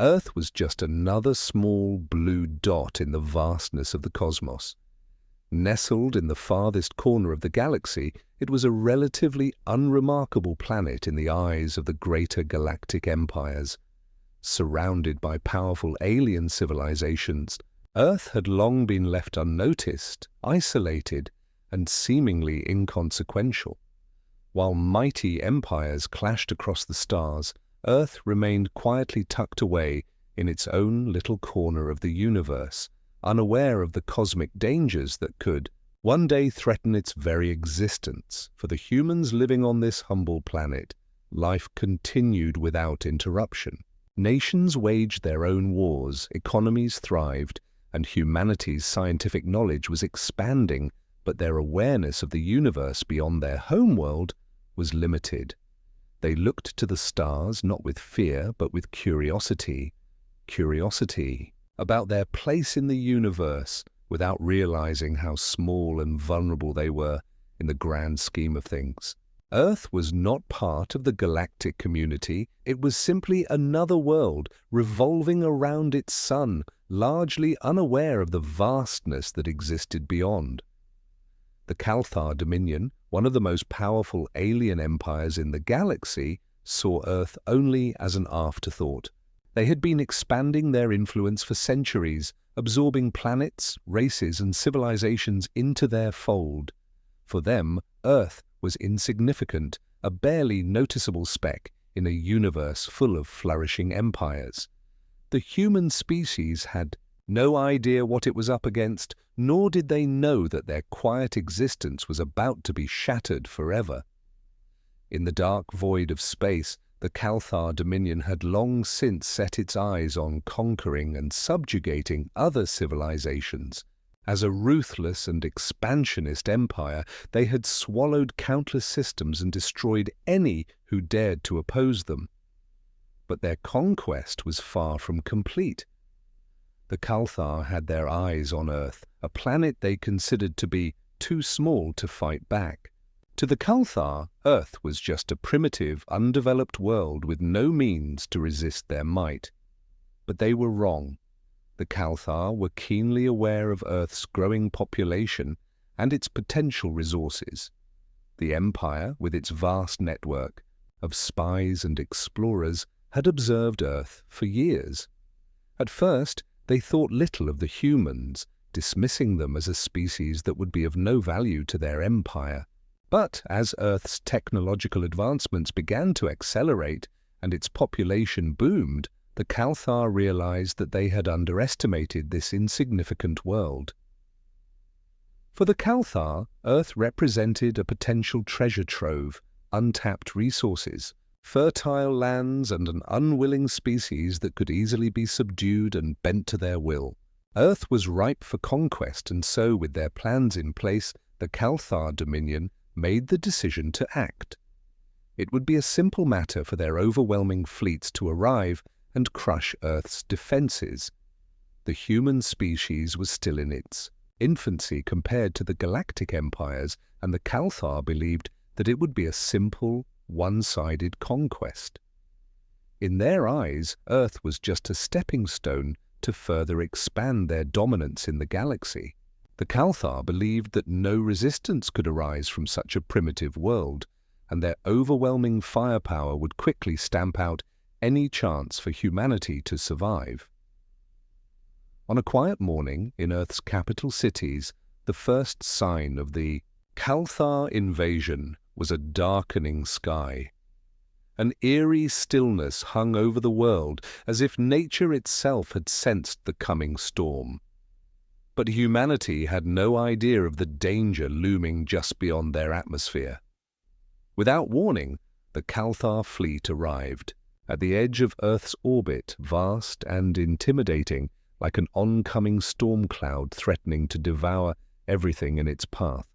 Earth was just another small blue dot in the vastness of the cosmos. Nestled in the farthest corner of the galaxy, it was a relatively unremarkable planet in the eyes of the greater galactic empires. Surrounded by powerful alien civilizations, Earth had long been left unnoticed, isolated, and seemingly inconsequential. While mighty empires clashed across the stars, Earth remained quietly tucked away in its own little corner of the universe, unaware of the cosmic dangers that could one day threaten its very existence. For the humans living on this humble planet, life continued without interruption. Nations waged their own wars, economies thrived, and humanity's scientific knowledge was expanding, but their awareness of the universe beyond their homeworld was limited. They looked to the stars not with fear, but with curiosity. Curiosity about their place in the universe, without realizing how small and vulnerable they were in the grand scheme of things. Earth was not part of the galactic community. It was simply another world revolving around its sun, largely unaware of the vastness that existed beyond. The Calthar Dominion, one of the most powerful alien empires in the galaxy, saw Earth only as an afterthought. They had been expanding their influence for centuries, absorbing planets, races, and civilizations into their fold. For them, Earth was insignificant, a barely noticeable speck in a universe full of flourishing empires. The human species had no idea what it was up against, nor did they know that their quiet existence was about to be shattered forever. In the dark void of space, the Calthar Dominion had long since set its eyes on conquering and subjugating other civilizations. As a ruthless and expansionist empire, they had swallowed countless systems and destroyed any who dared to oppose them. But their conquest was far from complete. The Calthar had their eyes on Earth, a planet they considered to be too small to fight back. To the Calthar, Earth was just a primitive, undeveloped world with no means to resist their might. But they were wrong. The Calthar were keenly aware of Earth's growing population and its potential resources. The Empire, with its vast network of spies and explorers, had observed Earth for years. At first, they thought little of the humans, dismissing them as a species that would be of no value to their empire. But as Earth's technological advancements began to accelerate and its population boomed, the Calthar realized that they had underestimated this insignificant world. For the Calthar, Earth represented a potential treasure trove, untapped resources, fertile lands, and an unwilling species that could easily be subdued and bent to their will. Earth was ripe for conquest, and so, with their plans in place, the Calthar Dominion made the decision to act. It would be a simple matter for their overwhelming fleets to arrive and crush Earth's defenses. The human species was still in its infancy compared to the galactic empires, and the Calthar believed that it would be a simple, one-sided conquest. In their eyes, Earth was just a stepping stone to further expand their dominance in the galaxy. The Calthar believed that no resistance could arise from such a primitive world, and their overwhelming firepower would quickly stamp out any chance for humanity to survive. On a quiet morning in Earth's capital cities, the first sign of the Calthar invasion was a darkening sky. An eerie stillness hung over the world, as if nature itself had sensed the coming storm. But humanity had no idea of the danger looming just beyond their atmosphere. Without warning, the Calthar fleet arrived. At the edge of Earth's orbit, vast and intimidating, like an oncoming storm cloud threatening to devour everything in its path.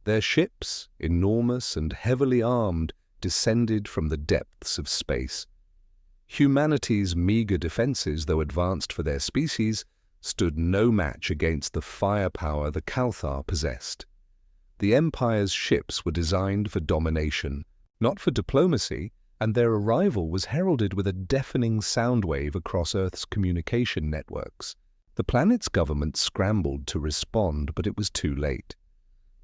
Their ships, enormous and heavily armed, descended from the depths of space. Humanity's meager defenses, though advanced for their species, stood no match against the firepower the Calthar possessed. The Empire's ships were designed for domination, not for diplomacy, and their arrival was heralded with a deafening sound wave across Earth's communication networks. The planet's government scrambled to respond, but it was too late.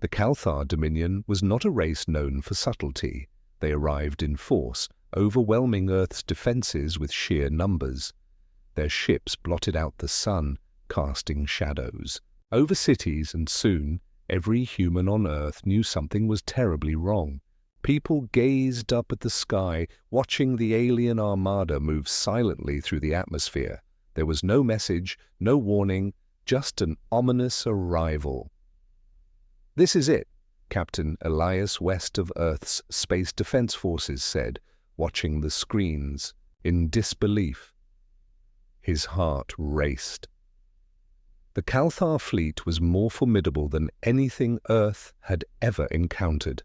The Calthar Dominion was not a race known for subtlety. They arrived in force, overwhelming Earth's defenses with sheer numbers. Their ships blotted out the sun, casting shadows over cities, and soon every human on Earth knew something was terribly wrong. People gazed up at the sky, watching the alien armada move silently through the atmosphere. There was no message, no warning, just an ominous arrival. "This is it," Captain Elias West of Earth's Space Defense Forces said, watching the screens in disbelief. His heart raced. The Calthar fleet was more formidable than anything Earth had ever encountered.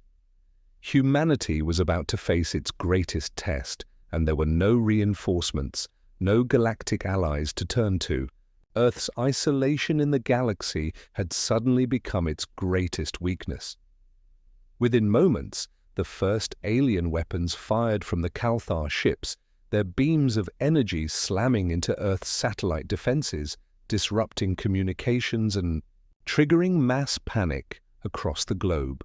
Humanity was about to face its greatest test, and there were no reinforcements, no galactic allies to turn to. Earth's isolation in the galaxy had suddenly become its greatest weakness. Within moments, the first alien weapons fired from the Calthar ships, their beams of energy slamming into Earth's satellite defenses, disrupting communications and triggering mass panic across the globe.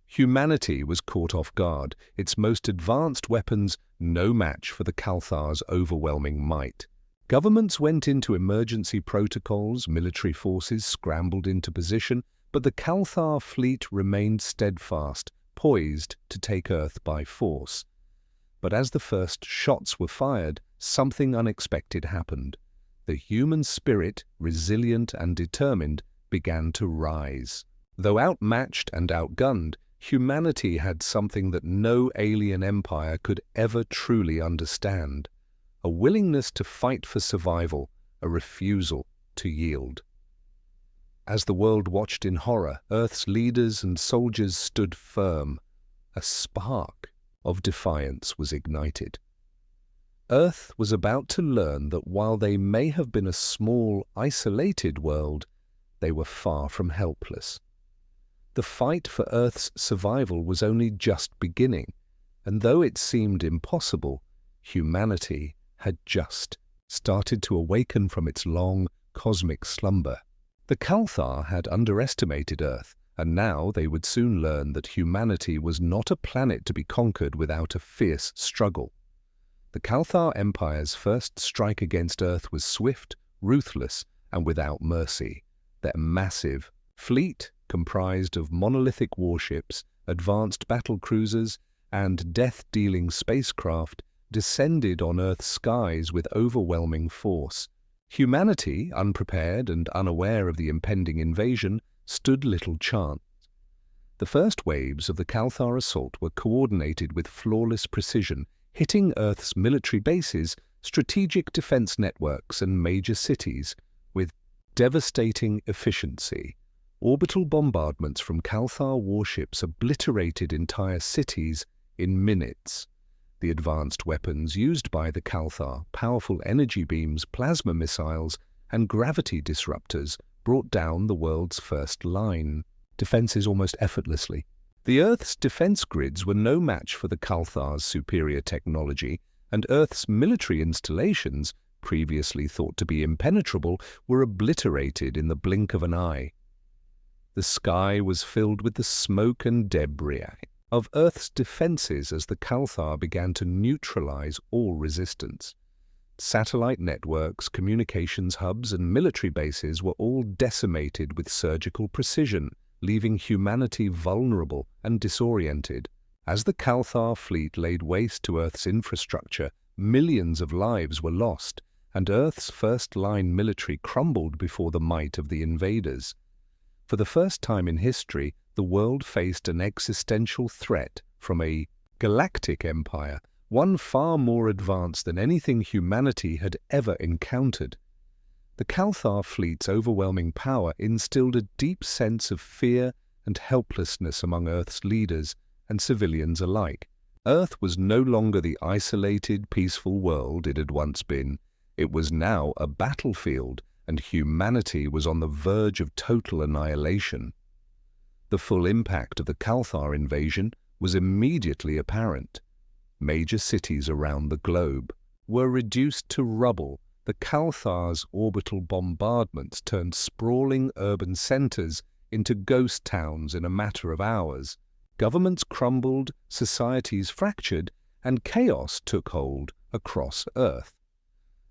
Humanity was caught off guard, its most advanced weapons no match for the Calthar's overwhelming might. Governments went into emergency protocols, military forces scrambled into position, but the Calthar fleet remained steadfast, poised to take Earth by force. But as the first shots were fired, something unexpected happened. The human spirit, resilient and determined, began to rise. Though outmatched and outgunned, humanity had something that no alien empire could ever truly understand: a willingness to fight for survival, a refusal to yield. As the world watched in horror, Earth's leaders and soldiers stood firm. A spark of defiance was ignited. Earth was about to learn that while they may have been a small, isolated world, they were far from helpless. The fight for Earth's survival was only just beginning, and though it seemed impossible, humanity had just started to awaken from its long, cosmic slumber. The Calthar had underestimated Earth, and now they would soon learn that humanity was not a planet to be conquered without a fierce struggle. The Calthar Empire's first strike against Earth was swift, ruthless, and without mercy. Their massive fleet, comprised of monolithic warships, advanced battle cruisers, and death-dealing spacecraft, descended on Earth's skies with overwhelming force. Humanity, unprepared and unaware of the impending invasion, stood little chance. The first waves of the Calthar assault were coordinated with flawless precision, hitting Earth's military bases, strategic defense networks, and major cities with devastating efficiency. Orbital bombardments from Calthar warships obliterated entire cities in minutes. The advanced weapons used by the Calthar, powerful energy beams, plasma missiles, and gravity disruptors, brought down the world's first line defenses almost effortlessly. The Earth's defense grids were no match for the Calthar's superior technology, and Earth's military installations, previously thought to be impenetrable, were obliterated in the blink of an eye. The sky was filled with the smoke and debris of Earth's defenses as the Calthar began to neutralize all resistance. Satellite networks, communications hubs, and military bases were all decimated with surgical precision, leaving humanity vulnerable and disoriented. As the Calthar fleet laid waste to Earth's infrastructure, millions of lives were lost, and Earth's first-line military crumbled before the might of the invaders. For the first time in history, the world faced an existential threat from a galactic empire, one far more advanced than anything humanity had ever encountered. The Calthar fleet's overwhelming power instilled a deep sense of fear and helplessness among Earth's leaders and civilians alike. Earth was no longer the isolated, peaceful world it had once been. It was now a battlefield, and humanity was on the verge of total annihilation. The full impact of the Calthar invasion was immediately apparent. Major cities around the globe were reduced to rubble. The Calthar's orbital bombardments turned sprawling urban centers into ghost towns in a matter of hours. Governments crumbled, societies fractured, and chaos took hold across Earth.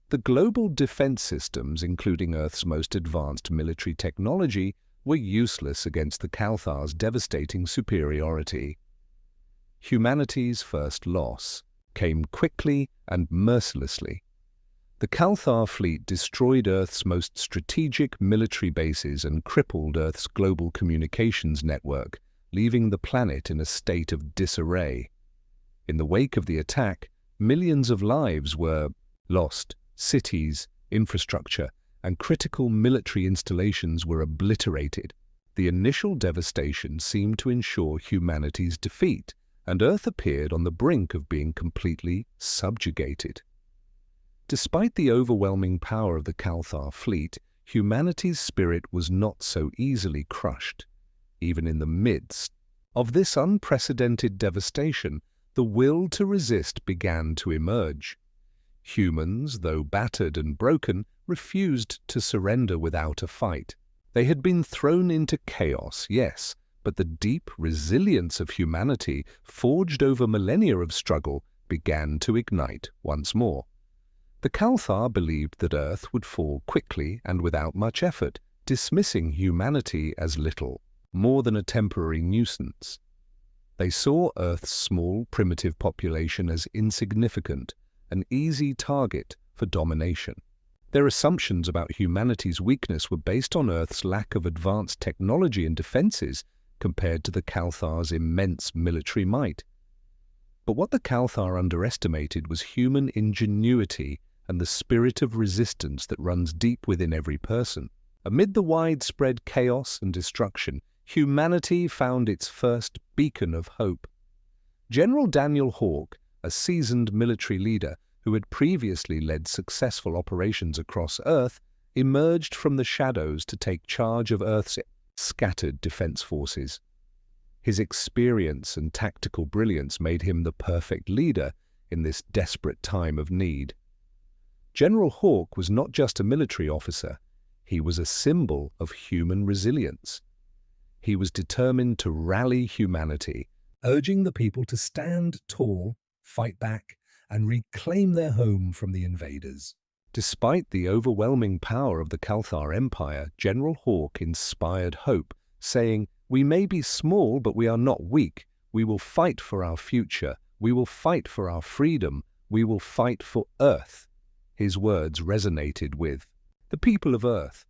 The global defense systems, including Earth's most advanced military technology, were useless against the Calthar's devastating superiority. Humanity's first loss came quickly and mercilessly. The Calthar fleet destroyed Earth's most strategic military bases and crippled Earth's global communications network, leaving the planet in a state of disarray. In the wake of the attack, millions of lives were lost. Cities, infrastructure, and critical military installations were obliterated. The initial devastation seemed to ensure humanity's defeat, and Earth appeared on the brink of being completely subjugated. Despite the overwhelming power of the Calthar fleet, humanity's spirit was not so easily crushed. Even in the midst of this unprecedented devastation, the will to resist began to emerge. Humans, though battered and broken, refused to surrender without a fight. They had been thrown into chaos, yes, but the deep resilience of humanity, forged over millennia of struggle, began to ignite once more. The Calthar believed that Earth would fall quickly and without much effort, dismissing humanity as little more than a temporary nuisance. They saw Earth's small, primitive population as insignificant, an easy target for domination. Their assumptions about humanity's weakness were based on Earth's lack of advanced technology and defenses compared to the Calthar's immense military might. But what the Calthar underestimated was human ingenuity and the spirit of resistance that runs deep within every person. Amid the widespread chaos and destruction, humanity found its first beacon of hope. General Daniel Hawke, a seasoned military leader who had previously led successful operations across Earth, emerged from the shadows to take charge of Earth's scattered defense forces. His experience and tactical brilliance made him the perfect leader in this desperate time of need. General Hawke was not just a military officer, he was a symbol of human resilience. He was determined to rally humanity, urging the people to stand tall, fight back, and reclaim their home from the invaders. Despite the overwhelming power of the Calthar Empire, General Hawke inspired hope, saying, "We may be small, but we are not weak. We will fight for our future. We will fight for our freedom. We will fight for Earth." His words resonated with the people of Earth.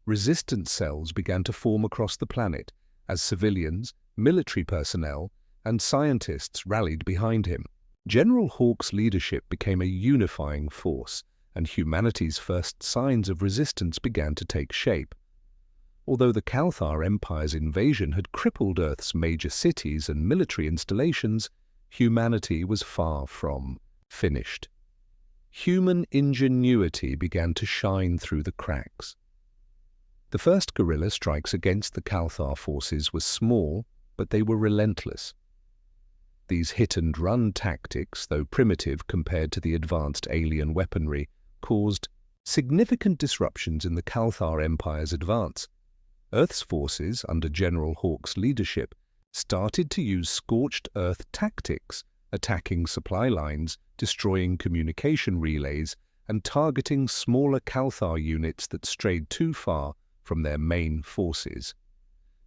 Resistance cells began to form across the planet as civilians, military personnel, and scientists rallied behind him. General Hawke's leadership became a unifying force, and humanity's first signs of resistance began to take shape. Although the Calthar Empire's invasion had crippled Earth's major cities and military installations, humanity was far from finished. Human ingenuity began to shine through the cracks. The first guerrilla strikes against the Calthar forces were small, but they were relentless. These hit-and-run tactics, though primitive compared to the advanced alien weaponry, caused significant disruptions in the Calthar Empire's advance. Earth's forces, under General Hawke's leadership, started to use scorched earth tactics, attacking supply lines, destroying communication relays, and targeting smaller Calthar units that strayed too far from their main forces.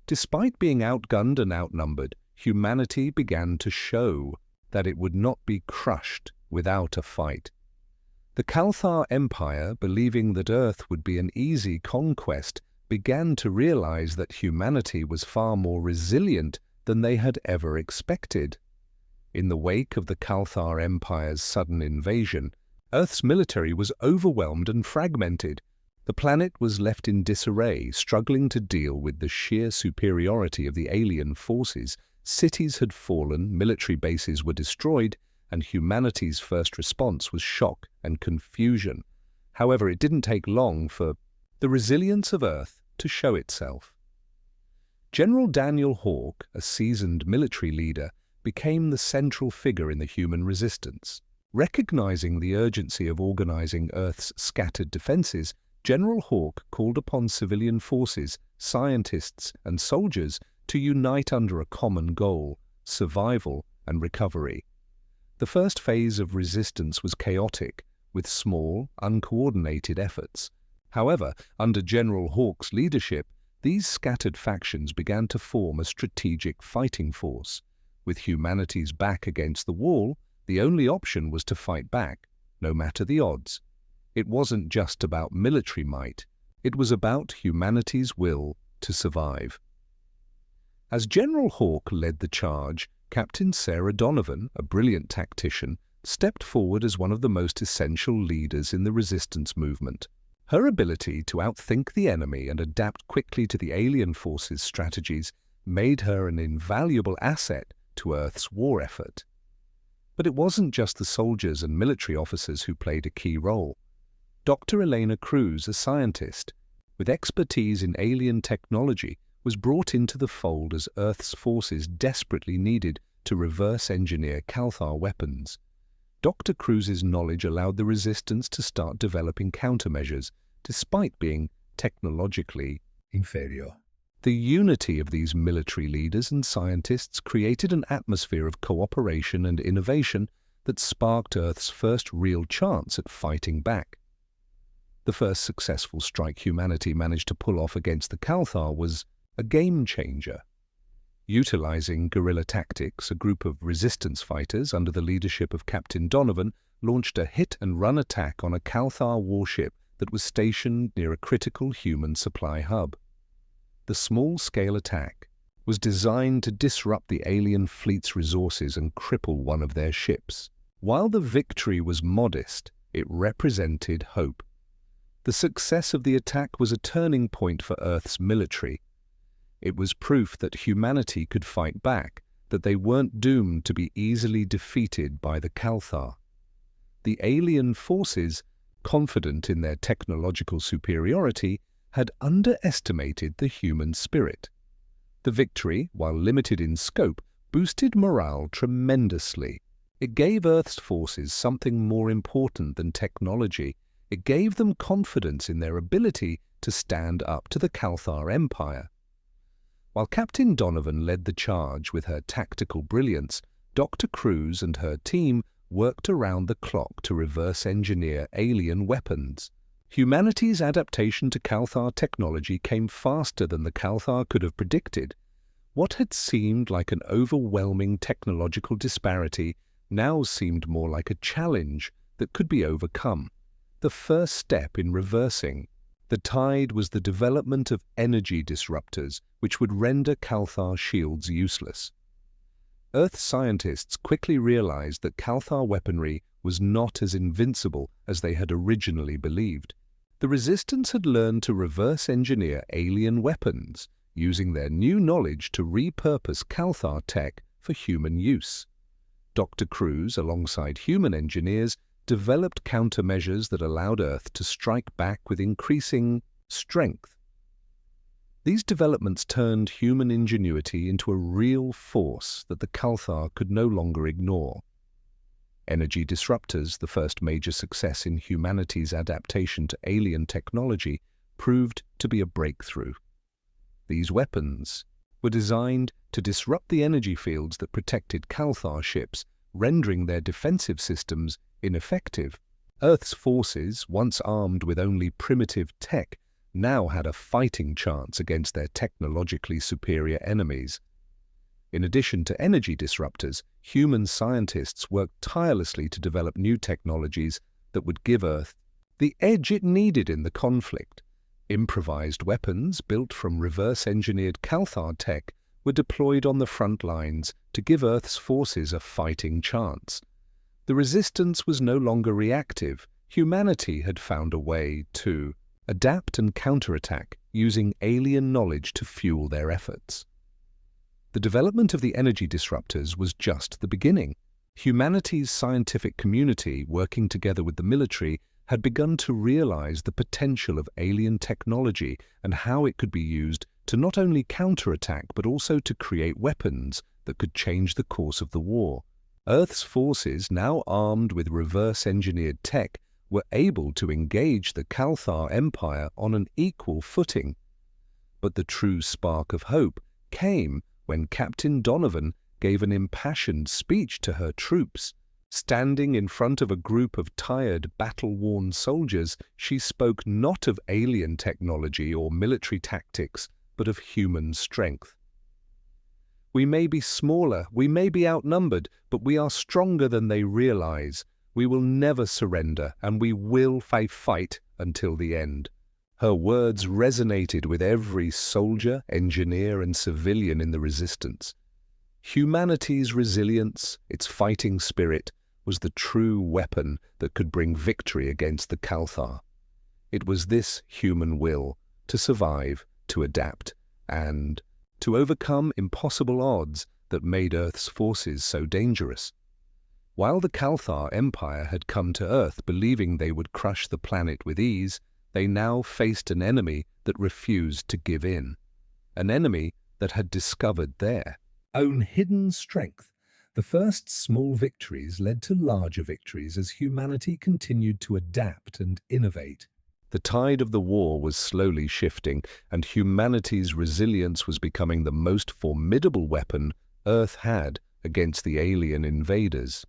Despite being outgunned and outnumbered, humanity began to show that it would not be crushed without a fight. The Calthar Empire, believing that Earth would be an easy conquest, began to realize that humanity was far more resilient than they had ever expected. In the wake of the Calthar Empire's sudden invasion, Earth's military was overwhelmed and fragmented. The planet was left in disarray, struggling to deal with the sheer superiority of the alien forces. Cities had fallen, military bases were destroyed, and humanity's first response was shock and confusion. However, it didn't take long for the resilience of Earth to show itself. General Daniel Hawke, a seasoned military leader, became the central figure in the human resistance. Recognizing the urgency of organizing Earth's scattered defenses, General Hawke called upon civilian forces, scientists, and soldiers to unite under a common goal: survival and recovery. The first phase of resistance was chaotic, with small, uncoordinated efforts. However, under General Hawke's leadership, these scattered factions began to form a strategic fighting force. With humanity's back against the wall, the only option was to fight back, no matter the odds. It wasn't just about military might, it was about humanity's will to survive. As General Hawke led the charge, Captain Sarah Donovan, a brilliant tactician, stepped forward as one of the most essential leaders in the resistance movement. Her ability to outthink the enemy and adapt quickly to the alien forces' strategies made her an invaluable asset to Earth's war effort. But it wasn't just the soldiers and military officers who played a key role. Dr. Elena Cruz, a scientist with expertise in alien technology, was brought into the fold as Earth's forces desperately needed to reverse-engineer Cathar weapons. Dr. Cruz's knowledge allowed the resistance to start developing countermeasures, despite being technologically inferior. The unity of these military leaders and scientists created an atmosphere of cooperation and innovation that sparked Earth's first real chance at fighting back. The first successful strike humanity managed to pull off against the Cathar was a game-changer. Utilizing guerrilla tactics, a group of resistance fighters under the leadership of Captain Donovan launched a hit-and-run attack on a Cathar warship that was stationed near a critical human supply hub. The small-scale attack was designed to disrupt the alien fleet's resources and cripple one of their ships. While the victory was modest, it represented hope. The success of the attack was a turning point for Earth's military. It was proof that humanity could fight back, that they weren't doomed to be easily defeated by the Cathar. The alien forces, confident in their technological superiority, had underestimated the human spirit. The victory, while limited in scope, boosted morale tremendously. It gave Earth's forces something more important than technology. It gave them confidence in their ability to stand up to the Cathar Empire. While Captain Donovan led the charge with her tactical brilliance, Dr. Cruz and her team worked around the clock to reverse-engineer alien weapons. Humanity's adaptation to Cathar technology came faster than the Cathar could have predicted. What had seemed like an overwhelming technological disparity now seemed more like a challenge that could be overcome. The first step in reversing the tide was the development of energy disruptors, which would render Cathar shields useless. Earth scientists quickly realized that Cathar weaponry was not as invincible as they had originally believed. The Resistance had learned to reverse-engineer alien weapons, using their new knowledge to repurpose Cathar tech for human use. Dr. Cruz, alongside human engineers, developed countermeasures that allowed Earth to strike back with increasing strength. These developments turned human ingenuity into a real force that the Cathar could no longer ignore. Energy disruptors, the first major success in humanity's adaptation to alien technology, proved to be a breakthrough. These weapons were designed to disrupt the energy fields that protected Cathar ships, rendering their defensive systems ineffective. Earth's forces, once armed with only primitive tech, now had a fighting chance against their technologically superior enemies. In addition to energy disruptors, human scientists worked tirelessly to develop new technologies that would give Earth the edge it needed in the conflict. Improvised weapons built from reverse-engineered Cathar tech were deployed on the front lines to give Earth's forces a fighting chance. The Resistance was no longer reactive. Humanity had found a way to adapt and counterattack, using alien knowledge to fuel their efforts. The development of the energy disruptors was just the beginning. Humanity's scientific community, working together with the military, had begun to realize the potential of alien technology and how it could be used to not only counterattack but also to create weapons that could change the course of the war. Earth's forces, now armed with reverse-engineered tech, were able to engage the Cathar Empire on an equal footing. But the true spark of hope came when Captain Donovan gave an impassioned speech to her troops. Standing in front of a group of tired, battle-worn soldiers, she spoke not of alien technology or military tactics, but of human strength. "We may be smaller, we may be outnumbered, but we are stronger than they realize. We will never surrender, and we will fight until the end." Her words resonated with every soldier, engineer, and civilian in the resistance. Humanity's resilience, its fighting spirit, was the true weapon that could bring victory against the Cathar. It was this human will to survive, to adapt, and to overcome impossible odds that made Earth's forces so dangerous. While the Cathar Empire had come to Earth believing they would crush the planet with ease, they now faced an enemy that refused to give in, an enemy that had discovered their own hidden strength. The first small victories led to larger victories as humanity continued to adapt and innovate. The tide of the war was slowly shifting, and humanity's resilience was becoming the most formidable weapon Earth had against the alien invaders.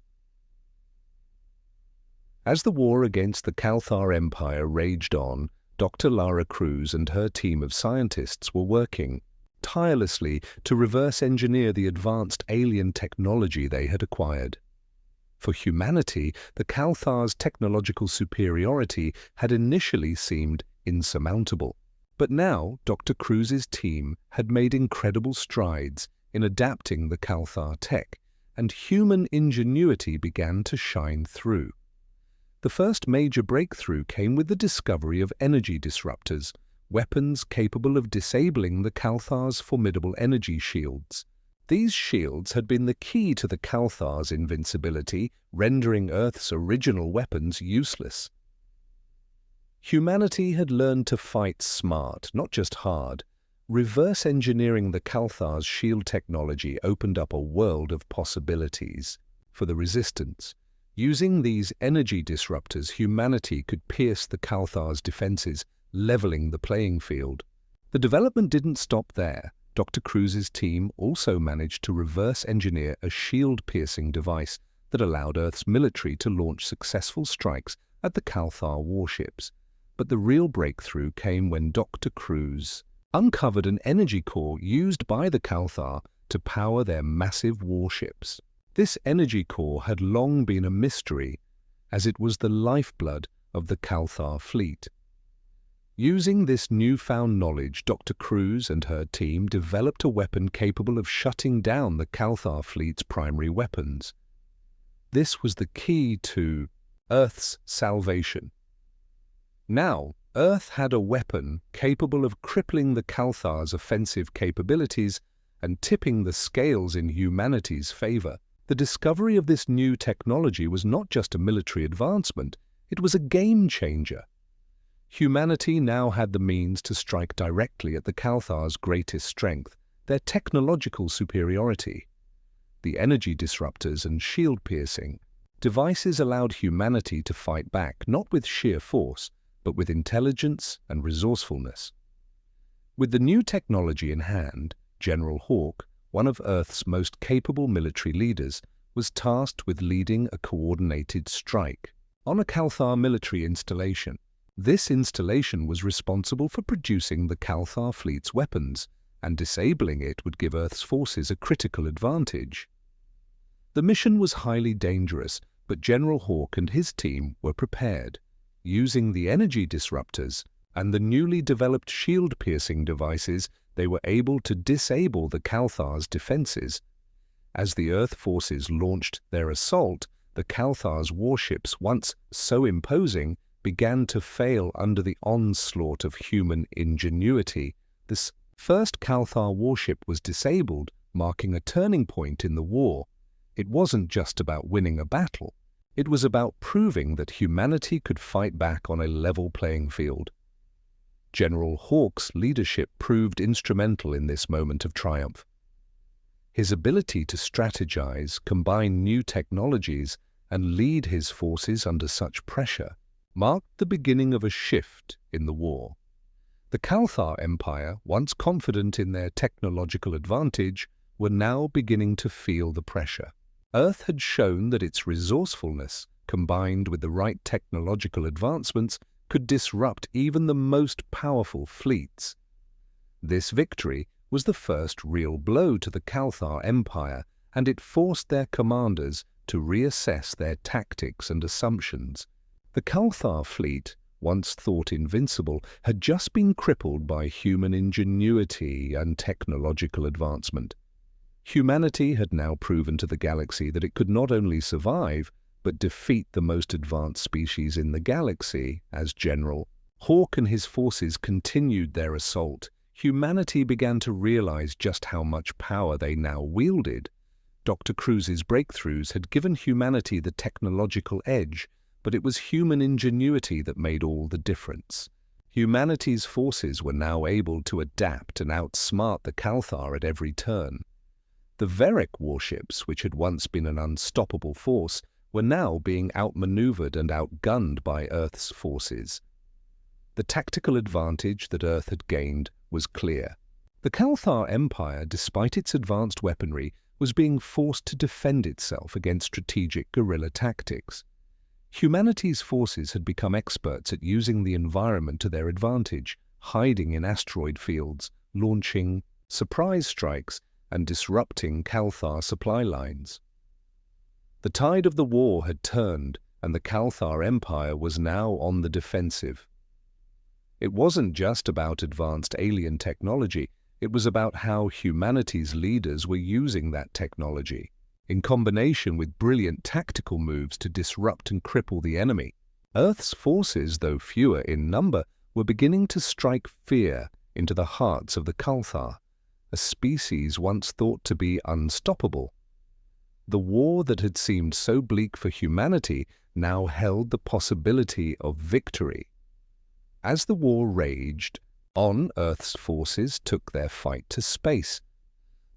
As the war against the Cathar Empire raged on, Dr. Lara Cruz and her team of scientists were working tirelessly to reverse-engineer the advanced alien technology they had acquired. For humanity, the Cathar's technological superiority had initially seemed insurmountable. But now, Dr. Cruz's team had made incredible strides in adapting the Cathar tech, and human ingenuity began to shine through. The first major breakthrough came with the discovery of energy disruptors, weapons capable of disabling the Cathar's formidable energy shields. These shields had been the key to the Cathar's invincibility, rendering Earth's original weapons useless. Humanity had learned to fight smart, not just hard. Reverse-engineering the Cathar's shield technology opened up a world of possibilities for the Resistance. Using these energy disruptors, humanity could pierce the Cathar's defenses, leveling the playing field. The development didn't stop there. Dr. Cruz's team also managed to reverse-engineer a shield-piercing device that allowed Earth's military to launch successful strikes at the Cathar warships. But the real breakthrough came when Dr. Cruz uncovered an energy core used by the Cathar to power their massive warships. This energy core had long been a mystery, as it was the lifeblood of the Cathar fleet. Using this newfound knowledge, Dr. Cruz and her team developed a weapon capable of shutting down the Cathar fleet's primary weapons. This was the key to Earth's salvation. Now, Earth had a weapon capable of crippling the Cathar's offensive capabilities and tipping the scales in humanity's favor. The discovery of this new technology was not just a military advancement, it was a game-changer. Humanity now had the means to strike directly at the Cathar's greatest strength, their technological superiority. The energy disruptors and shield-piercing devices allowed humanity to fight back not with sheer force, but with intelligence and resourcefulness. With the new technology in hand, General Hawk, one of Earth's most capable military leaders, was tasked with leading a coordinated strike on a Cathar military installation. This installation was responsible for producing the Cathar fleet's weapons, and disabling it would give Earth's forces a critical advantage. The mission was highly dangerous, but General Hawk and his team were prepared. Using the energy disruptors and the newly developed shield-piercing devices, they were able to disable the Cathar's defenses. As the Earth forces launched their assault, the Cathar's warships, once so imposing, began to fail under the onslaught of human ingenuity. This first Cathar warship was disabled, marking a turning point in the war. It wasn't just about winning a battle. It was about proving that humanity could fight back on a level playing field. General Hawk's leadership proved instrumental in this moment of triumph. His ability to strategize, combine new technologies, and lead his forces under such pressure marked the beginning of a shift in the war. The Cathar Empire, once confident in their technological advantage, were now beginning to feel the pressure. Earth had shown that its resourcefulness, combined with the right technological advancements, could disrupt even the most powerful fleets. This victory was the first real blow to the Cathar Empire, and it forced their commanders to reassess their tactics and assumptions. The Cathar fleet, once thought invincible, had just been crippled by human ingenuity and technological advancement. Humanity had now proven to the galaxy that it could not only survive, but defeat the most advanced species in the galaxy. As General Hawk and his forces continued their assault, humanity began to realize just how much power they now wielded. Dr. Cruz's breakthroughs had given humanity the technological edge, but it was human ingenuity that made all the difference. Humanity's forces were now able to adapt and outsmart the Cathar at every turn. The Veric warships, which had once been an unstoppable force, were now being outmaneuvered and outgunned by Earth's forces. The tactical advantage that Earth had gained was clear. The Cathar Empire, despite its advanced weaponry, was being forced to defend itself against strategic guerrilla tactics. Humanity's forces had become experts at using the environment to their advantage, hiding in asteroid fields, launching surprise strikes, and disrupting Cathar supply lines. The tide of the war had turned, and the Cathar Empire was now on the defensive. It wasn't just about advanced alien technology, it was about how humanity's leaders were using that technology, in combination with brilliant tactical moves to disrupt and cripple the enemy. Earth's forces, though fewer in number, were beginning to strike fear into the hearts of the Cathar, a species once thought to be unstoppable. The war that had seemed so bleak for humanity now held the possibility of victory. As the war raged on, Earth's forces took their fight to space.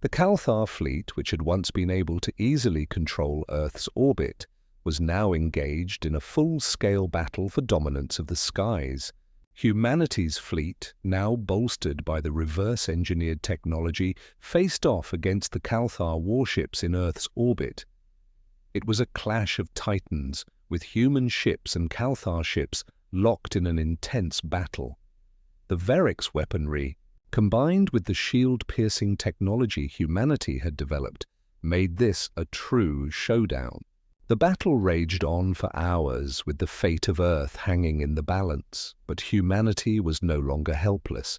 The Cathar fleet, which had once been able to easily control Earth's orbit, was now engaged in a full-scale battle for dominance of the skies. Humanity's fleet, now bolstered by the reverse-engineered technology, faced off against the Cathar warships in Earth's orbit. It was a clash of titans, with human ships and Cathar ships locked in an intense battle. The Veric's weaponry, combined with the shield-piercing technology humanity had developed, made this a true showdown. The battle raged on for hours, with the fate of Earth hanging in the balance, but humanity was no longer helpless.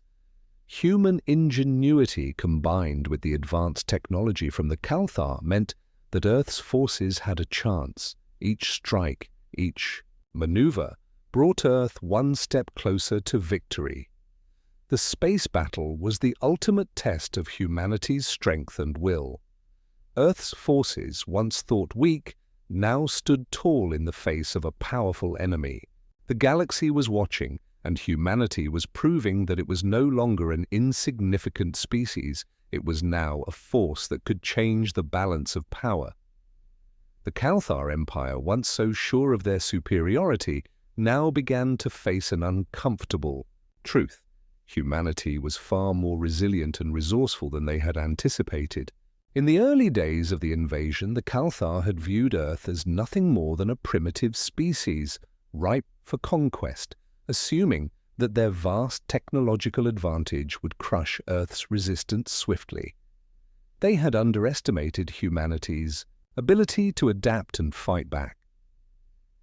Human ingenuity combined with the advanced technology from the Cathar meant that Earth's forces had a chance. Each strike, each maneuver, brought Earth one step closer to victory. The space battle was the ultimate test of humanity's strength and will. Earth's forces, once thought weak, now stood tall in the face of a powerful enemy. The galaxy was watching, and humanity was proving that it was no longer an insignificant species. It was now a force that could change the balance of power. The Cathar Empire, once so sure of their superiority, now began to face an uncomfortable truth. Humanity was far more resilient and resourceful than they had anticipated. In the early days of the invasion, the Cathar had viewed Earth as nothing more than a primitive species, ripe for conquest, assuming that their vast technological advantage would crush Earth's resistance swiftly. They had underestimated humanity's ability to adapt and fight back.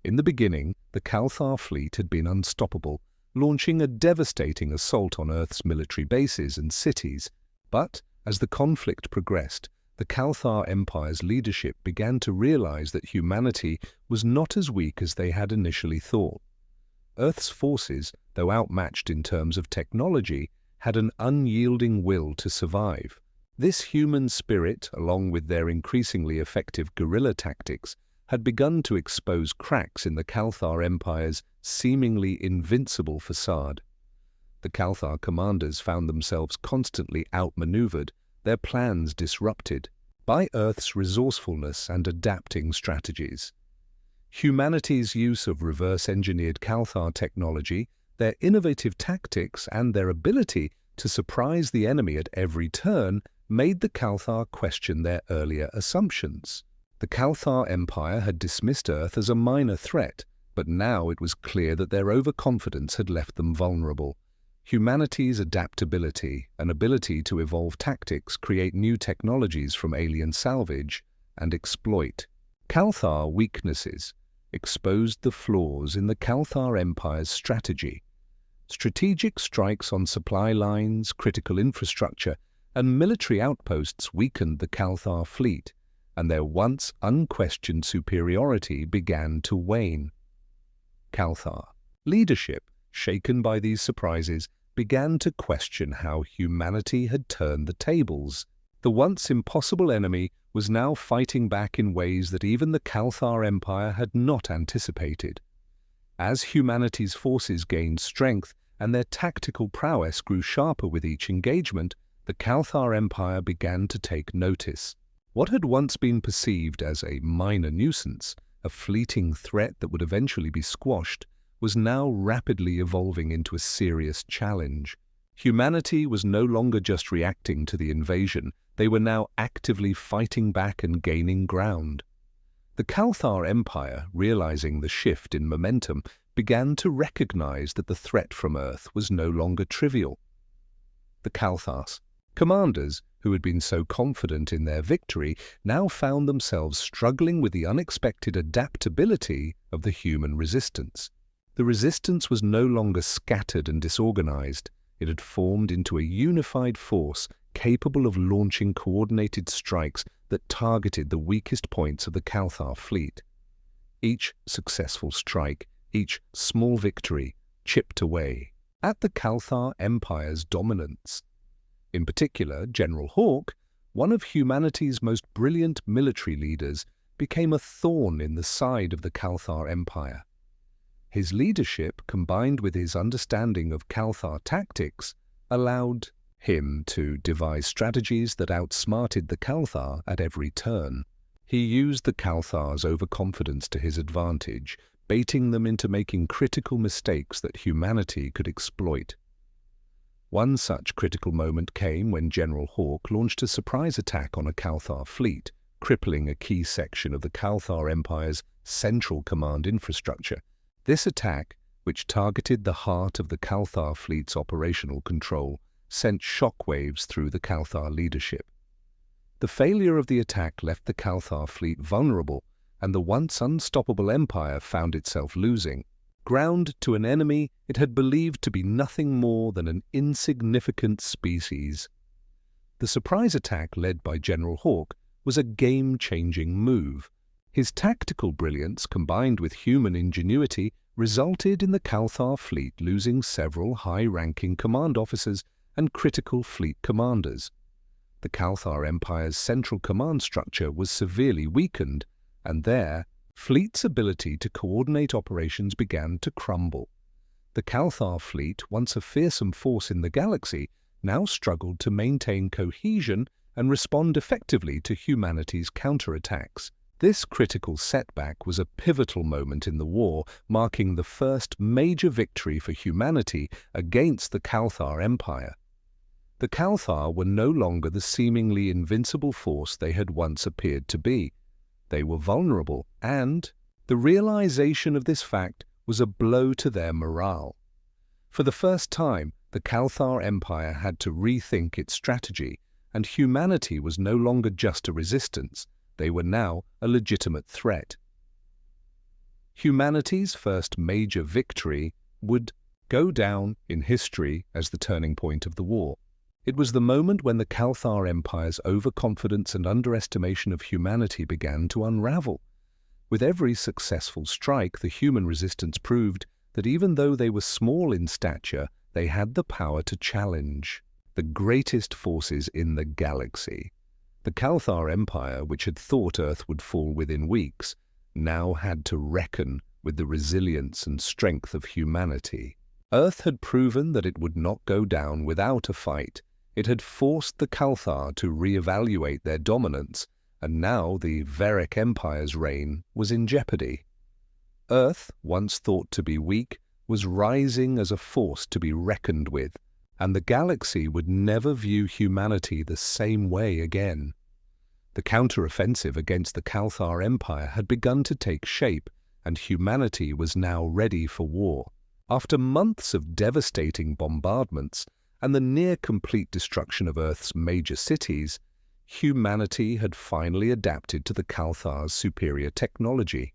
In the beginning, the Cathar fleet had been unstoppable, launching a devastating assault on Earth's military bases and cities. But, as the conflict progressed, the Cathar Empire's leadership began to realize that humanity was not as weak as they had initially thought. Earth's forces, though outmatched in terms of technology, had an unyielding will to survive. This human spirit, along with their increasingly effective guerrilla tactics, had begun to expose cracks in the Cathar Empire's seemingly invincible facade. The Cathar commanders found themselves constantly outmaneuvered, their plans disrupted, by Earth's resourcefulness and adapting strategies. Humanity's use of reverse-engineered Cathar technology, their innovative tactics, and their ability to surprise the enemy at every turn made the Cathar question their earlier assumptions. The Cathar Empire had dismissed Earth as a minor threat, but now it was clear that their overconfidence had left them vulnerable. Humanity's adaptability and ability to evolve tactics, create new technologies from alien salvage, and exploit Cathar weaknesses exposed the flaws in the Cathar Empire's strategy. Strategic strikes on supply lines, critical infrastructure, and military outposts weakened the Cathar fleet, and their once unquestioned superiority began to wane. Cathar leadership, shaken by these surprises, began to question how humanity had turned the tables. The once impossible enemy was now fighting back in ways that even the Cathar Empire had not anticipated. As humanity's forces gained strength and their tactical prowess grew sharper with each engagement, the Cathar Empire began to take notice. What had once been perceived as a minor nuisance, a fleeting threat that would eventually be squashed, was now rapidly evolving into a serious challenge. Humanity was no longer just reacting to the invasion, they were now actively fighting back and gaining ground. The Cathar Empire, realizing the shift in momentum, began to recognize that the threat from Earth was no longer trivial. The Cathar's commanders, who had been so confident in their victory, now found themselves struggling with the unexpected adaptability of the human resistance. The resistance was no longer scattered and disorganized. It had formed into a unified force capable of launching coordinated strikes that targeted the weakest points of the Cathar fleet. Each successful strike, each small victory, chipped away at the Cathar Empire's dominance. In particular, General Hawk, one of humanity's most brilliant military leaders, became a thorn in the side of the Cathar Empire. His leadership, combined with his understanding of Cathar tactics, allowed him to devise strategies that outsmarted the Cathar at every turn. He used the Cathar's overconfidence to his advantage, baiting them into making critical mistakes that humanity could exploit. One such critical moment came when General Hawk launched a surprise attack on a Cathar fleet, crippling a key section of the Cathar Empire's central command infrastructure. This attack, which targeted the heart of the Cathar fleet's operational control, sent shockwaves through the Cathar leadership. The failure of the attack left the Cathar fleet vulnerable, and the once unstoppable empire found itself losing ground to an enemy it had believed to be nothing more than an insignificant species. The surprise attack led by General Hawk was a game-changing move. His tactical brilliance, combined with human ingenuity, resulted in the Cathar fleet losing several high-ranking command officers and critical fleet commanders. The Cathar Empire's central command structure was severely weakened, and their fleet's ability to coordinate operations began to crumble. The Cathar fleet, once a fearsome force in the galaxy, now struggled to maintain cohesion and respond effectively to humanity's counterattacks. This critical setback was a pivotal moment in the war, marking the first major victory for humanity against the Cathar Empire. The Cathar were no longer the seemingly invincible force they had once appeared to be. They were vulnerable, and the realization of this fact was a blow to their morale. For the first time, the Cathar Empire had to rethink its strategy, and humanity was no longer just a resistance. They were now a legitimate threat. Humanity's first major victory would go down in history as the turning point of the war. It was the moment when the Cathar Empire's overconfidence and underestimation of humanity began to unravel. With every successful strike, the human resistance proved that even though they were small in stature, they had the power to challenge the greatest forces in the galaxy. The Cathar Empire, which had thought Earth would fall within weeks, now had to reckon with the resilience and strength of humanity. Earth had proven that it would not go down without a fight, It had forced the Calthar to re-evaluate their dominance, and now the Veric Empire's reign was in jeopardy. Earth, once thought to be weak, was rising as a force to be reckoned with, and the galaxy would never view humanity the same way again. The counter-offensive against the Calthar Empire had begun to take shape, and humanity was now ready for war. After months of devastating bombardments and the near-complete destruction of Earth's major cities, humanity had finally adapted to the Calthar's superior technology.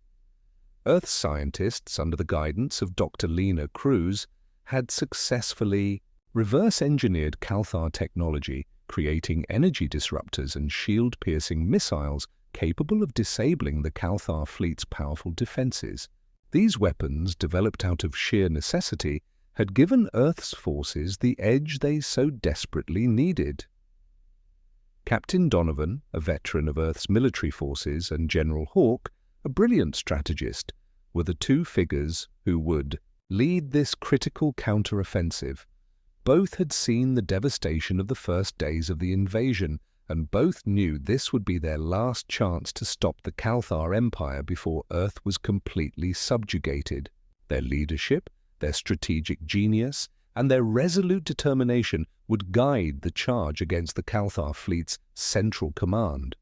Earth scientists, under the guidance of Dr. Lena Cruz, had successfully reverse-engineered Calthar technology, creating energy disruptors and shield-piercing missiles capable of disabling the Calthar fleet's powerful defenses. These weapons, developed out of sheer necessity, had given Earth's forces the edge they so desperately needed. Captain Donovan, a veteran of Earth's military forces, and General Hawk, a brilliant strategist, were the two figures who would lead this critical counter-offensive. Both had seen the devastation of the first days of the invasion, and both knew this would be their last chance to stop the Calthar Empire before Earth was completely subjugated. Their leadership, their strategic genius, and their resolute determination would guide the charge against the Calthar fleet's central command.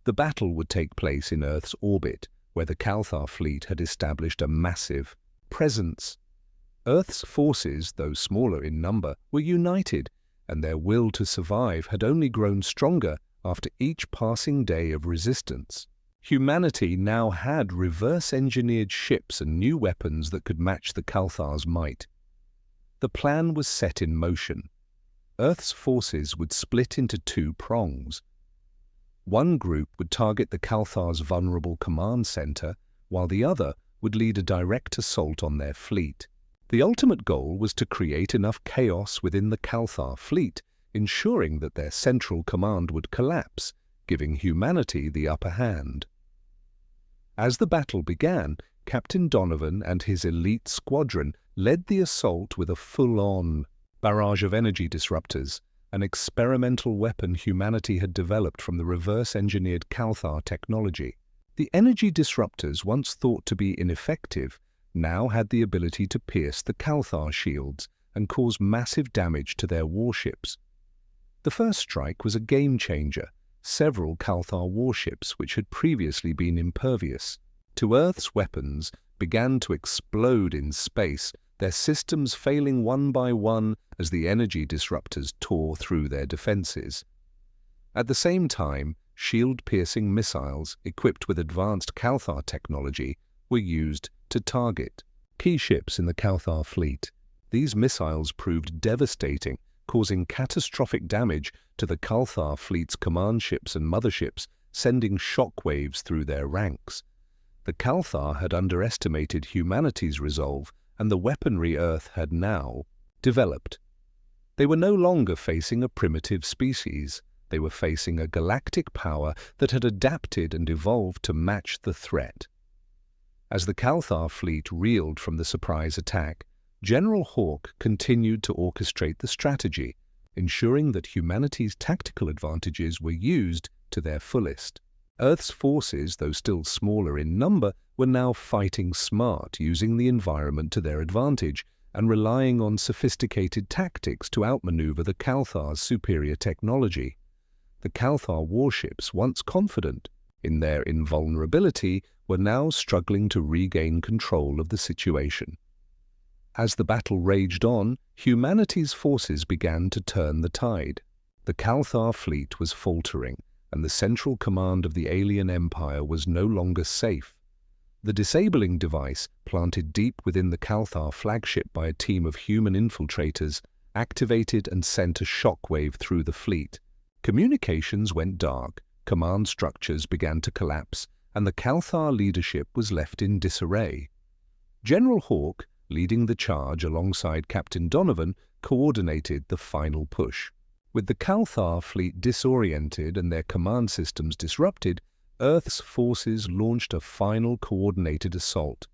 The battle would take place in Earth's orbit, where the Calthar fleet had established a massive presence. Earth's forces, though smaller in number, were united, and their will to survive had only grown stronger after each passing day of resistance. Humanity now had reverse-engineered ships and new weapons that could match the Calthar's might. The plan was set in motion. Earth's forces would split into two prongs. One group would target the Calthar's vulnerable command center, while the other would lead a direct assault on their fleet. The ultimate goal was to create enough chaos within the Calthar fleet, ensuring that their central command would collapse, giving humanity the upper hand. As the battle began, Captain Donovan and his elite squadron led the assault with a full-on barrage of energy disruptors, an experimental weapon humanity had developed from the reverse-engineered Calthar technology. The energy disruptors, once thought to be ineffective, now had the ability to pierce the Calthar shields and cause massive damage to their warships. The first strike was a game-changer. Several Calthar warships, which had previously been impervious to Earth's weapons, began to explode in space, their systems failing one by one as the energy disruptors tore through their defenses. At the same time, shield-piercing missiles, equipped with advanced Calthar technology, were used to target key ships in the Calthar fleet. These missiles proved devastating, causing catastrophic damage to the Calthar fleet's command ships and motherships, sending shockwaves through their ranks. The Calthar had underestimated humanity's resolve, and the weaponry Earth had now developed. They were no longer facing a primitive species. They were facing a galactic power that had adapted and evolved to match the threat. As the Calthar fleet reeled from the surprise attack, General Hawk continued to orchestrate the strategy, ensuring that humanity's tactical advantages were used to their fullest. Earth's forces, though still smaller in number, were now fighting smart, using the environment to their advantage and relying on sophisticated tactics to outmaneuver the Calthar's superior technology. The Calthar warships, once confident in their invulnerability, were now struggling to regain control of the situation. As the battle raged on, humanity's forces began to turn the tide. The Calthar fleet was faltering, and the central command of the alien empire was no longer safe. The disabling device, planted deep within the Calthar flagship by a team of human infiltrators, activated and sent a shockwave through the fleet. Communications went dark, command structures began to collapse, and the Calthar leadership was left in disarray. General Hawk, leading the charge alongside Captain Donovan, coordinated the final push. With the Calthar fleet disoriented and their command systems disrupted, Earth's forces launched a final coordinated assault.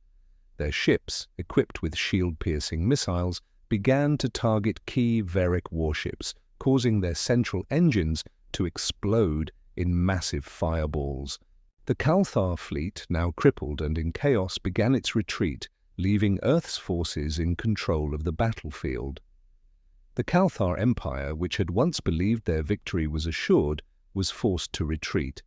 Their ships, equipped with shield-piercing missiles, began to target key Veric warships, causing their central engines to explode in massive fireballs. The Cathar fleet, now crippled and in chaos, began its retreat, leaving Earth's forces in control of the battlefield. The Cathar Empire, which had once believed their victory was assured, was forced to retreat.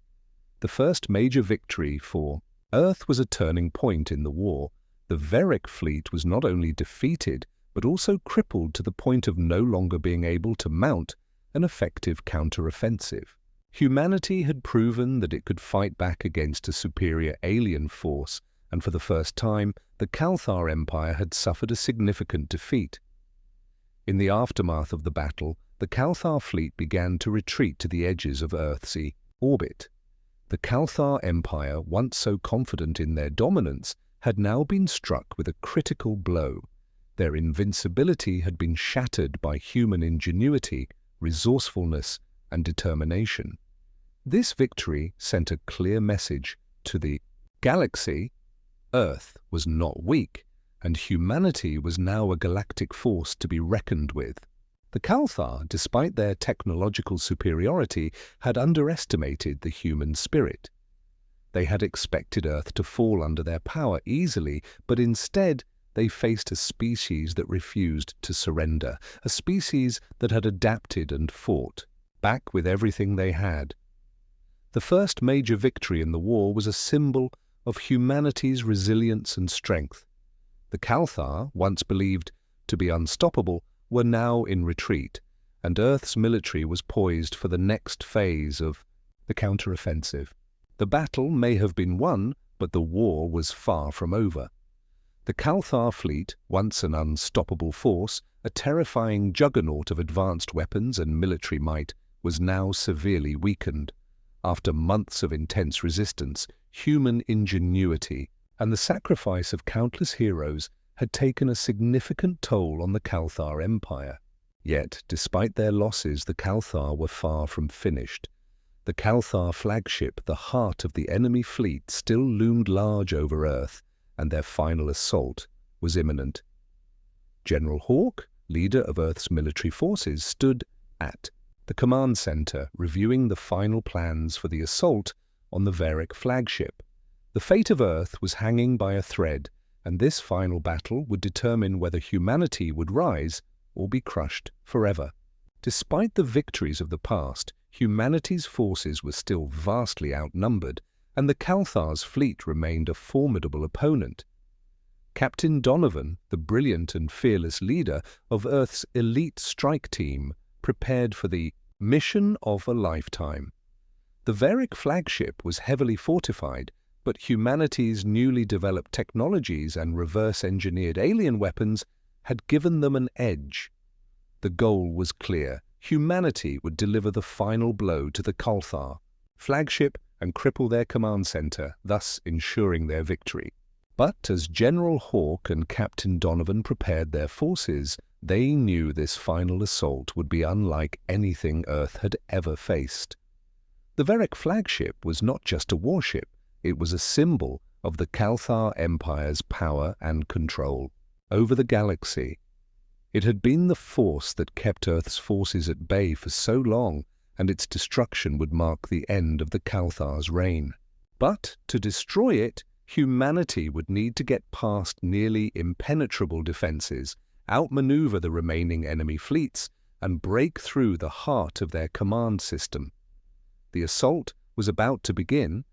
The first major victory for Earth was a turning point in the war. The Veric fleet was not only defeated, but also crippled to the point of no longer being able to mount an effective counteroffensive. Humanity had proven that it could fight back against a superior alien force, and for the first time, the Cathar Empire had suffered a significant defeat. In the aftermath of the battle, the Cathar fleet began to retreat to the edges of Earth's orbit. The Cathar Empire, once so confident in their dominance, had now been struck with a critical blow. Their invincibility had been shattered by human ingenuity, resourcefulness, and determination. This victory sent a clear message to the galaxy. Earth was not weak, and humanity was now a galactic force to be reckoned with. The Cathar, despite their technological superiority, had underestimated the human spirit. They had expected Earth to fall under their power easily, but instead they faced a species that refused to surrender, a species that had adapted and fought, back with everything they had. The first major victory in the war was a symbol of humanity's resilience and strength. The Cathar, once believed to be unstoppable, were now in retreat, and Earth's military was poised for the next phase of the counteroffensive. The battle may have been won, but the war was far from over. The Cathar fleet, once an unstoppable force, a terrifying juggernaut of advanced weapons and military might, was now severely weakened. After months of intense resistance, human ingenuity and the sacrifice of countless heroes had taken a significant toll on the Cathar Empire. Yet, despite their losses, the Cathar were far from finished. The Cathar flagship, the heart of the enemy fleet, still loomed large over Earth, and their final assault was imminent. General Hawk, leader of Earth's military forces, stood at the command center, reviewing the final plans for the assault on the Veric flagship. The fate of Earth was hanging by a thread, and this final battle would determine whether humanity would rise or be crushed forever. Despite the victories of the past, humanity's forces were still vastly outnumbered, and the Cathar's fleet remained a formidable opponent. Captain Donovan, the brilliant and fearless leader of Earth's elite strike team, prepared for the mission of a lifetime. The Veric flagship was heavily fortified, but humanity's newly developed technologies and reverse-engineered alien weapons had given them an edge. The goal was clear. Humanity would deliver the final blow to the Cathar flagship and cripple their command center, thus ensuring their victory. But as General Hawk and Captain Donovan prepared their forces, they knew this final assault would be unlike anything Earth had ever faced. The Veric flagship was not just a warship, it was a symbol of the Cathar Empire's power and control over the galaxy. It had been the force that kept Earth's forces at bay for so long, and its destruction would mark the end of the Cathar's reign. But to destroy it, humanity would need to get past nearly impenetrable defenses, outmaneuver the remaining enemy fleets, and break through the heart of their command system. The assault was about to begin,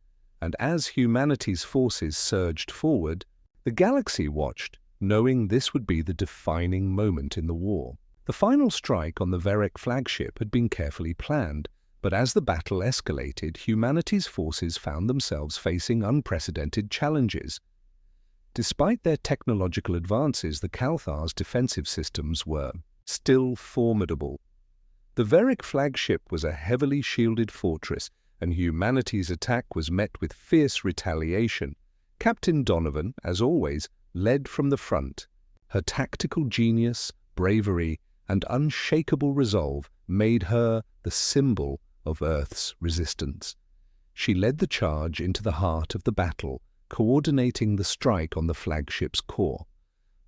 and as humanity's forces surged forward, the galaxy watched, knowing this would be the defining moment in the war. The final strike on the Veric flagship had been carefully planned, but as the battle escalated, humanity's forces found themselves facing unprecedented challenges. Despite their technological advances, the Cathar's defensive systems were still formidable. The Veric flagship was a heavily shielded fortress, and humanity's attack was met with fierce retaliation. Captain Donovan, as always, led from the front. Her tactical genius, bravery, and unshakable resolve made her the symbol of Earth's resistance. She led the charge into the heart of the battle, coordinating the strike on the flagship's core.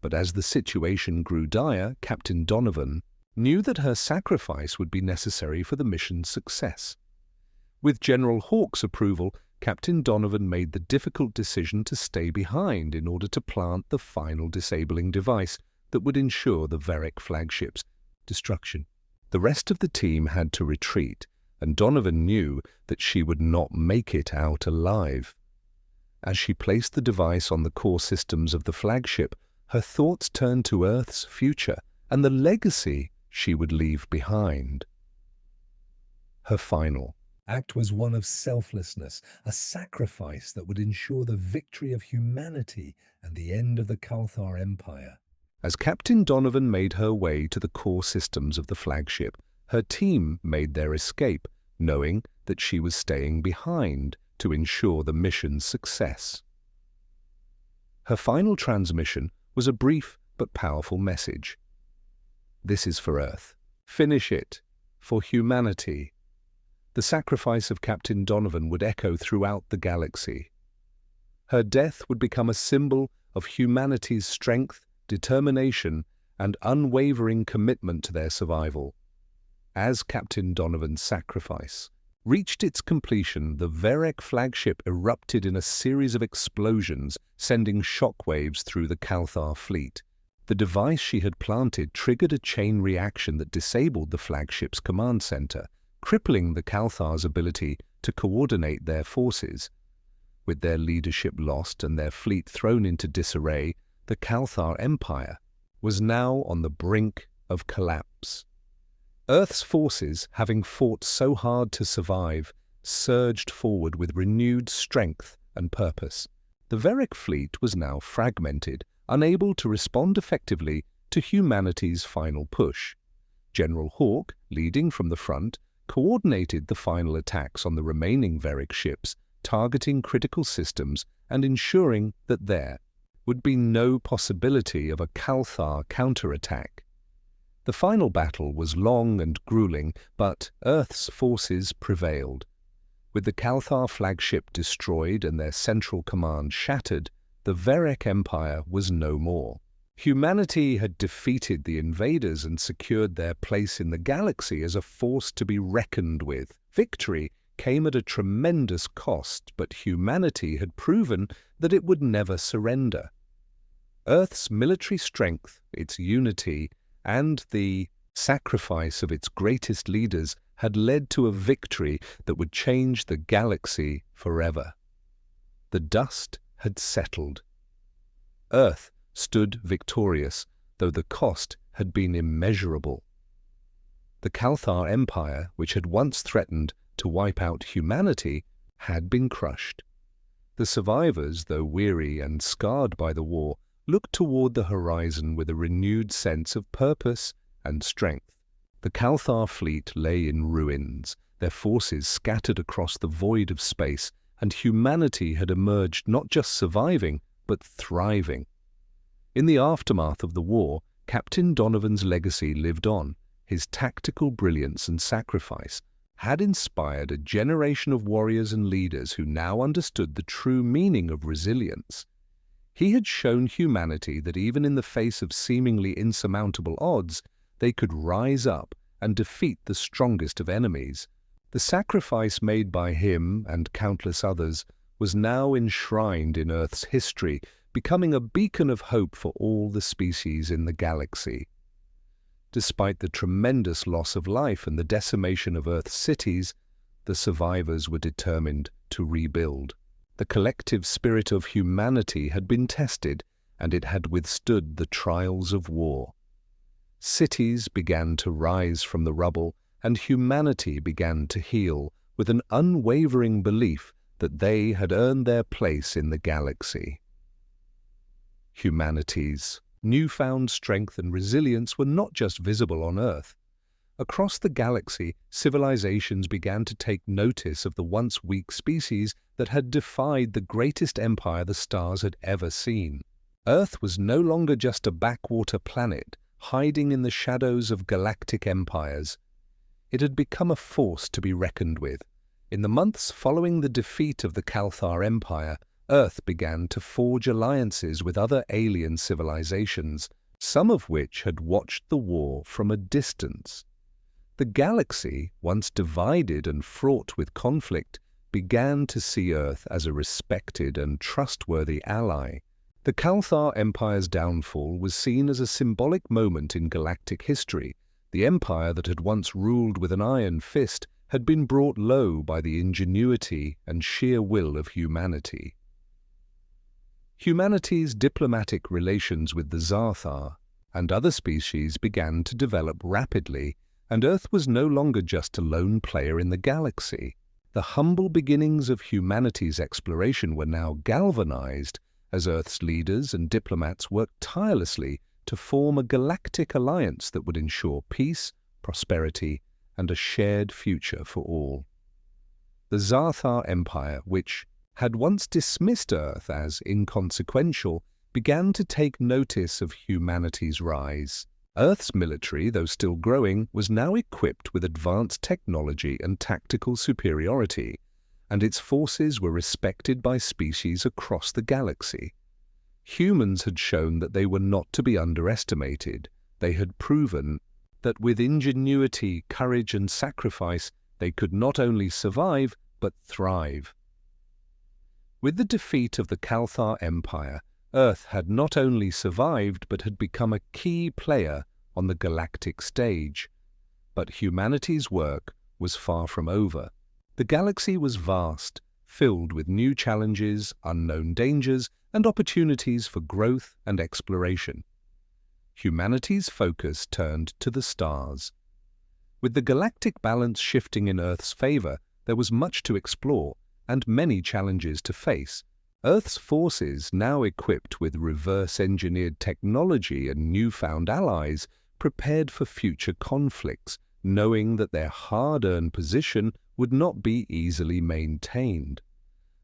But as the situation grew dire, Captain Donovan knew that her sacrifice would be necessary for the mission's success. With General Hawke's approval, Captain Donovan made the difficult decision to stay behind in order to plant the final disabling device that would ensure the Verek flagship's destruction. The rest of the team had to retreat, and Donovan knew that she would not make it out alive. As she placed the device on the core systems of the flagship, her thoughts turned to Earth's future and the legacy she would leave behind. Her final act was one of selflessness, a sacrifice that would ensure the victory of humanity and the end of the Kalthar Empire. As Captain Donovan made her way to the core systems of the flagship, her team made their escape, knowing that she was staying behind to ensure the mission's success. Her final transmission was a brief but powerful message. This is for Earth. Finish it. For humanity. The sacrifice of Captain Donovan would echo throughout the galaxy. Her death would become a symbol of humanity's strength, determination, and unwavering commitment to their survival. As Captain Donovan's sacrifice reached its completion, the Verek flagship erupted in a series of explosions, sending shockwaves through the Kalthar fleet. The device she had planted triggered a chain reaction that disabled the flagship's command center, crippling the Kalthar's ability to coordinate their forces. With their leadership lost and their fleet thrown into disarray, the Kalthar Empire was now on the brink of collapse. Earth's forces, having fought so hard to survive, surged forward with renewed strength and purpose. The Verek fleet was now fragmented, unable to respond effectively to humanity's final push. General Hawke, leading from the front, coordinated the final attacks on the remaining Verek ships, targeting critical systems and ensuring that there would be no possibility of a Kalthar counterattack. The final battle was long and grueling, but Earth's forces prevailed. With the Kalthar flagship destroyed and their central command shattered, the Verek Empire was no more. Humanity had defeated the invaders and secured their place in the galaxy as a force to be reckoned with. Victory came at a tremendous cost, but humanity had proven that it would never surrender. Earth's military strength, its unity, and the sacrifice of its greatest leaders had led to a victory that would change the galaxy forever. The dust had settled. Earth stood victorious, though the cost had been immeasurable. The Kalthar Empire, which had once threatened to wipe out humanity, had been crushed. The survivors, though weary and scarred by the war, looked toward the horizon with a renewed sense of purpose and strength. The Kalthar fleet lay in ruins, their forces scattered across the void of space, and humanity had emerged not just surviving, but thriving. In the aftermath of the war, Captain Donovan's legacy lived on. His tactical brilliance and sacrifice had inspired a generation of warriors and leaders who now understood the true meaning of resilience. He had shown humanity that even in the face of seemingly insurmountable odds, they could rise up and defeat the strongest of enemies. The sacrifice made by him and countless others was now enshrined in Earth's history, becoming a beacon of hope for all the species in the galaxy. Despite the tremendous loss of life and the decimation of Earth's cities, the survivors were determined to rebuild. The collective spirit of humanity had been tested, and it had withstood the trials of war. Cities began to rise from the rubble, and humanity began to heal with an unwavering belief that they had earned their place in the galaxy. Humanity's newfound strength and resilience were not just visible on Earth. Across the galaxy, civilizations began to take notice of the once weak species that had defied the greatest empire the stars had ever seen. Earth was no longer just a backwater planet, hiding in the shadows of galactic empires. It had become a force to be reckoned with. In the months following the defeat of the Kalthar Empire, Earth began to forge alliances with other alien civilizations, some of which had watched the war from a distance. The galaxy, once divided and fraught with conflict, began to see Earth as a respected and trustworthy ally. The Kalthar Empire's downfall was seen as a symbolic moment in galactic history. The empire that had once ruled with an iron fist had been brought low by the ingenuity and sheer will of humanity. Humanity's diplomatic relations with the Zathar and other species began to develop rapidly, and Earth was no longer just a lone player in the galaxy. The humble beginnings of humanity's exploration were now galvanized as Earth's leaders and diplomats worked tirelessly to form a galactic alliance that would ensure peace, prosperity, and a shared future for all. The Zathar Empire, which had once dismissed Earth as inconsequential, began to take notice of humanity's rise. Earth's military, though still growing, was now equipped with advanced technology and tactical superiority, and its forces were respected by species across the galaxy. Humans had shown that they were not to be underestimated. They had proven that with ingenuity, courage, and sacrifice, they could not only survive, but thrive. With the defeat of the Kalthar Empire, Earth had not only survived but had become a key player on the galactic stage. But humanity's work was far from over. The galaxy was vast, filled with new challenges, unknown dangers, and opportunities for growth and exploration. Humanity's focus turned to the stars. With the galactic balance shifting in Earth's favor, there was much to explore and many challenges to face. Earth's forces, now equipped with reverse-engineered technology and newfound allies, prepared for future conflicts, knowing that their hard-earned position would not be easily maintained.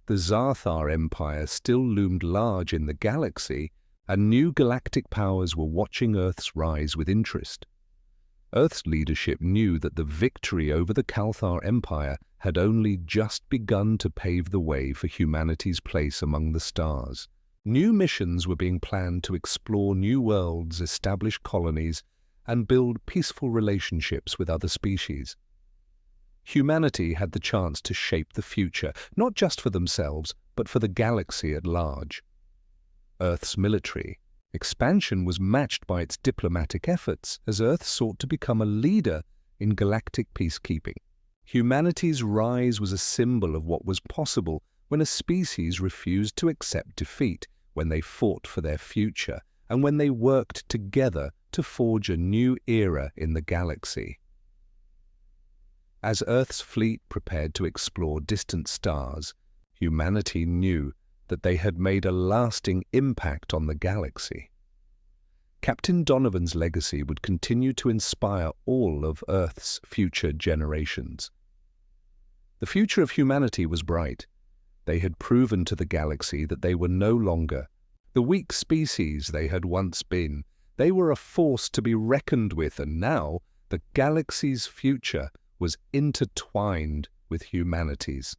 The Zathar Empire still loomed large in the galaxy, and new galactic powers were watching Earth's rise with interest. Earth's leadership knew that the victory over the Kalthar Empire had only just begun to pave the way for humanity's place among the stars. New missions were being planned to explore new worlds, establish colonies, and build peaceful relationships with other species. Humanity had the chance to shape the future, not just for themselves, but for the galaxy at large. Earth's military expansion was matched by its diplomatic efforts as Earth sought to become a leader in galactic peacekeeping. Humanity's rise was a symbol of what was possible when a species refused to accept defeat, when they fought for their future, and when they worked together to forge a new era in the galaxy. As Earth's fleet prepared to explore distant stars, humanity knew that they had made a lasting impact on the galaxy. Captain Donovan's legacy would continue to inspire all of Earth's future generations. The future of humanity was bright. They had proven to the galaxy that they were no longer the weak species they had once been. They were a force to be reckoned with, and now the galaxy's future was intertwined with humanity's.